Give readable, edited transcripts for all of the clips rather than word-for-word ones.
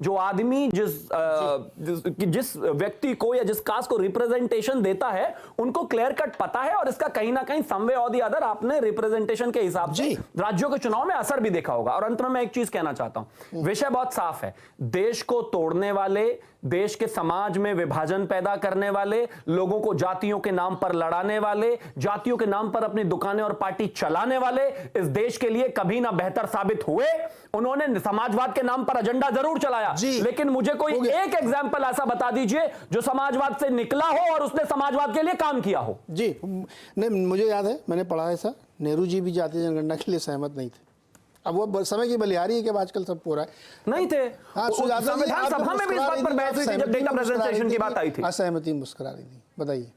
जो आदमी जिस व्यक्ति को या जिस कास्ट को रिप्रेजेंटेशन देता है उनको क्लियर कट पता है, और इसका कहीं ना कहीं समवे और दी अदर आपने रिप्रेजेंटेशन के हिसाब से राज्यों के चुनाव में असर भी देखा होगा। और अंत में मैं एक चीज कहना चाहता हूं, विषय बहुत साफ है, देश को तोड़ने वाले, देश के समाज में विभाजन पैदा करने वाले, लोगों को जातियों के नाम पर लड़ाने वाले, जातियों के नाम पर अपनी दुकानें और पार्टी चलाने वाले इस देश के लिए कभी ना बेहतर साबित हुए। उन्होंने समाजवाद के नाम पर एजेंडा जरूर चलाया, लेकिन मुझे कोई एक एग्जाम्पल ऐसा बता दीजिए जो समाजवाद से निकला हो और उसने समाजवाद के लिए काम किया हो। जी नहीं, मुझे याद है, मैंने पढ़ा है सर, नेहरू जी भी जातीय जनगणना के लिए सहमत नहीं थे। अब वो समय की बलिहारी है कि आजकल सब हो रहा है, नहीं थे। हाँ, संविधान सभा में भी इस बात पर बहस हुई थी जब डेटा प्रेजेंटेशन की बात आई थी। असहमति मुस्कुरा रही थी। बताइए,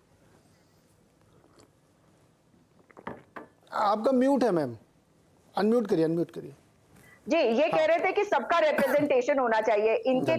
आपका म्यूट है मैम, अनम्यूट करिए, अनम्यूट करिए। जी, ये कह रहे थे कि सबका रिप्रेजेंटेशन होना चाहिए। इनके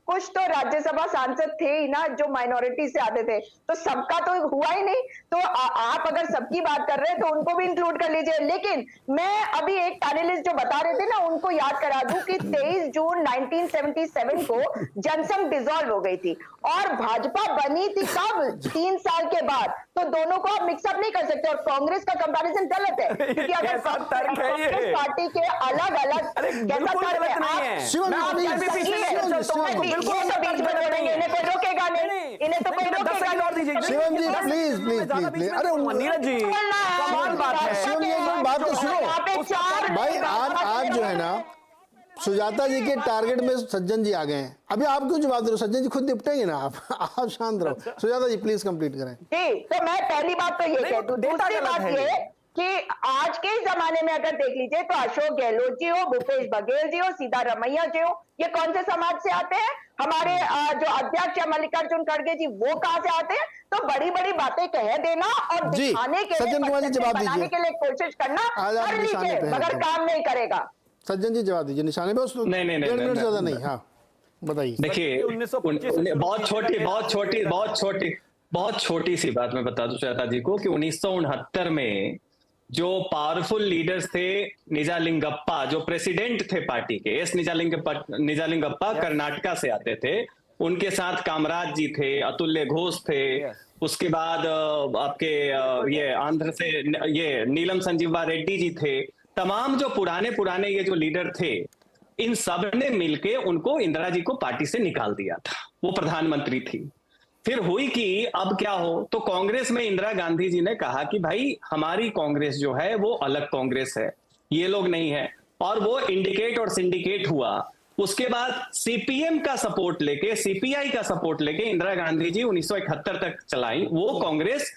कुछ तो राज्यसभा सांसद थे ही ना जो माइनॉरिटी से आते थे, तो सबका तो हुआ ही नहीं। तो आप अगर सबकी बात कर रहे हैं तो उनको भी इंक्लूड कर लीजिए। लेकिन मैं अभी एक पैनलिस्ट जो बता रहे थे ना, उनको याद करा दूं कि 23 जून 1977 को जनसंघ डिसॉल्व हो गई थी और भाजपा बनी थी कब? 3 साल के बाद। तो दोनों को आप मिक्सअप नहीं कर सकते, और कांग्रेस का कंपैरिजन गलत है, क्योंकि अगर कांग्रेस पार्टी के अलग अलग बीच में जोड़ेंगे, इन्हें कोई रोकेगा नहीं, इन्हें तो कोई रोकेगा नहीं। शिवम जी प्लीज प्लीज प्लीज, अरे नीरज जी कमाल बात है। शिवम जी एक बात तो सुनो भाई, आज जो है ना सुजाता जी के टारगेट में सज्जन जी आ गए हैं। अभी आप क्यों जवाब दे रहे हो? सज्जन जी खुद निपटेंगे ना, आप शांत रहो। सुजाता जी प्लीज कंप्लीट करें। जी, तो मैं पहली बात तो ये कह दूं, दूसरी बात ये कि आज के जमाने में अगर देख लीजिए तो अशोक गहलोत जी हो, भूपेश बघेल जी हो, सिद्धारमैया जी हो, ये कौन से समाज से आते हैं? हमारे जो अध्यक्ष है मल्लिकार्जुन खड़गे जी, वो कहां से आते हैं? तो बड़ी बड़ी बातें कह देना और दिखाने के लिए, बनाने के लिए कोशिश करना कर लीजिए, मगर काम नहीं करेगा। सज्जन जी जवाब दीजिए, निशाने पे नहीं 1.5 मिनट ज्यादा नहीं। हाँ बताइए। देखिए, बहुत छोटी सी बात मैं बता दूं श्वेता जी को कि 1969 में जो पावरफुल लीडर्स थे, निजालिंगप्पा जो प्रेसिडेंट थे पार्टी के, एस निजालिंगप्पा कर्नाटका से आते थे, उनके साथ कामराज जी थे, अतुल्य घोष थे, उसके बाद आपके ये आंध्र से ये नीलम संजीवा रेड्डी जी थे। तमाम जो पुराने ये जो लीडर थे, इन सब ने मिलके उनको इंदिरा जी को पार्टी से निकाल दिया था। वो प्रधानमंत्री थी। फिर हुई कि अब क्या हो, तो कांग्रेस में इंदिरा गांधी जी ने कहा कि भाई हमारी कांग्रेस जो है वो अलग कांग्रेस है, ये लोग नहीं है, और वो इंडिकेट और सिंडिकेट हुआ। उसके बाद सीपीएम का सपोर्ट लेके, सीपीआई का सपोर्ट लेके इंदिरा गांधी जी 1971 तक चलाई। वो कांग्रेस,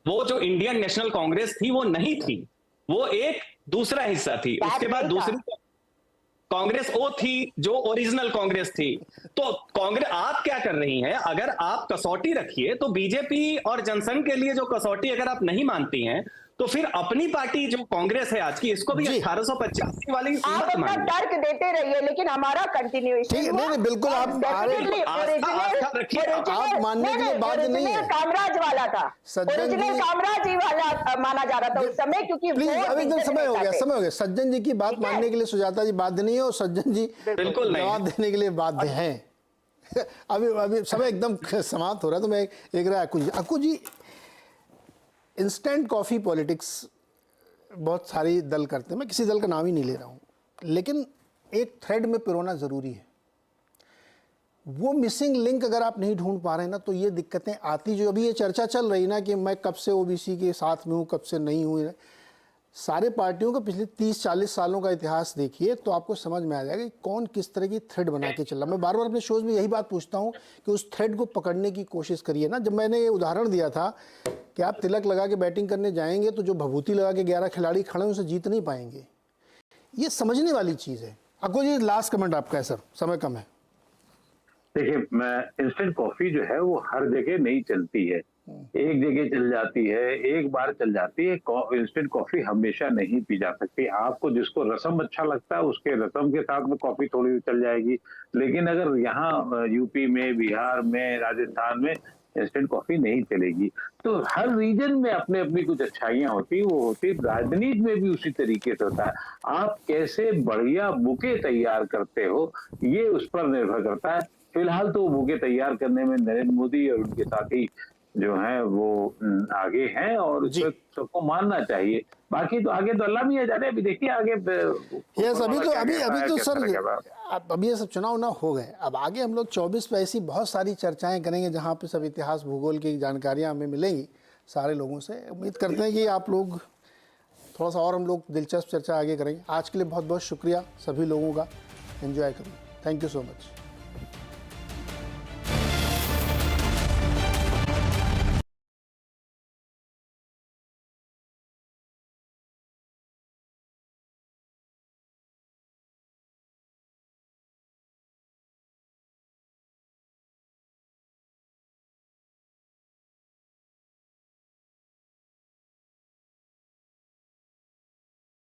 वो जो इंडियन नेशनल कांग्रेस थी वो नहीं थी, वो एक दूसरा हिस्सा थी। उसके बाद दूसरी कांग्रेस वो थी जो ओरिजिनल कांग्रेस थी। तो कांग्रेस आप क्या कर रही हैं? अगर आप कसौटी रखिए तो बीजेपी और जनसंघ के लिए जो कसौटी अगर आप नहीं मानती हैं, तो फिर अपनी पार्टी जो कांग्रेस है आज की, इसको भी 1885 वाली आप अपना तर्क देते रहिए, लेकिन हमारा कंटिन्यूएशन नहीं बिल्कुल आप मानने के लिए बात नहीं है। कामराज वाला था, ओरिजिनल कामराज ही वाला माना जा रहा था उस समय, क्योंकि अभी एकदम समय हो गया। सज्जन जी की बात मानने के लिए सुजाता जी बाध्य नहीं है, और सज्जन जी बिल्कुल जवाब देने के लिए बाध्य हैं। अभी समय एकदम समाप्त हो रहा है, तो मैं एक रहा अक्कू जी, इंस्टेंट कॉफ़ी पॉलिटिक्स बहुत सारी दल करते हैं, मैं किसी दल का नाम ही नहीं ले रहा हूँ, लेकिन एक थ्रेड में पिरोना ज़रूरी है। वो मिसिंग लिंक अगर आप नहीं ढूंढ पा रहे हैं ना, तो ये दिक्कतें आती, जो अभी ये चर्चा चल रही ना कि मैं कब से ओबीसी के साथ में हूँ, कब से नहीं हूँ, सारे पार्टियों का पिछले 30-40 सालों का इतिहास देखिए तो आपको समझ में आ जाएगा कि कौन किस तरह की थ्रेड बना के चल रहा। मैं बार बार अपने शोज में यही बात पूछता हूँ कि उस थ्रेड को पकड़ने की कोशिश करिए ना। जब मैंने ये उदाहरण दिया था कि आप तिलक लगा के बैटिंग करने जाएंगे तो जो भभूति लगा के 11 खिलाड़ी खड़े हैं उनसे जीत नहीं पाएंगे, ये समझने वाली चीज़ है। अक्कू जी लास्ट कमेंट आपका है सर, समय कम है। देखिए, इंस्टेंट कॉफी जो है वो हर जगह नहीं चलती है, एक जगह चल जाती है, एक बार चल जाती है। इंस्टेंट कॉफी हमेशा नहीं पी जा सकती। आपको जिसको रसम अच्छा लगता है उसके रसम के साथ में कॉफी थोड़ी चल जाएगी, लेकिन अगर यहाँ यूपी में, बिहार में, राजस्थान में इंस्टेंट कॉफी नहीं चलेगी। तो हर रीजन में अपने अपनी कुछ अच्छाइयां होती, वो होती, राजनीति में भी उसी तरीके से होता है। आप कैसे बढ़िया बुके तैयार करते हो, ये उस पर निर्भर करता है। फिलहाल तो बुके तैयार करने में नरेंद्र मोदी और उनके साथी जो हैं वो आगे हैं, और जी। सबको मानना चाहिए। बाकी तो आगे तो अल्लाह भी है जाने, अभी देखिए आगे। यस, अभी तो सर अभी ये सब चुनाव ना हो गए, अब आगे हम लोग 24 पे ऐसी बहुत सारी चर्चाएं करेंगे जहां पे सब इतिहास भूगोल की जानकारियां हमें मिलेंगी सारे लोगों से। उम्मीद करते हैं कि आप लोग थोड़ा सा और हम लोग दिलचस्प चर्चा आगे करेंगे। आज के लिए बहुत बहुत शुक्रिया सभी लोगों का, एंजॉय करें, थैंक यू सो मच।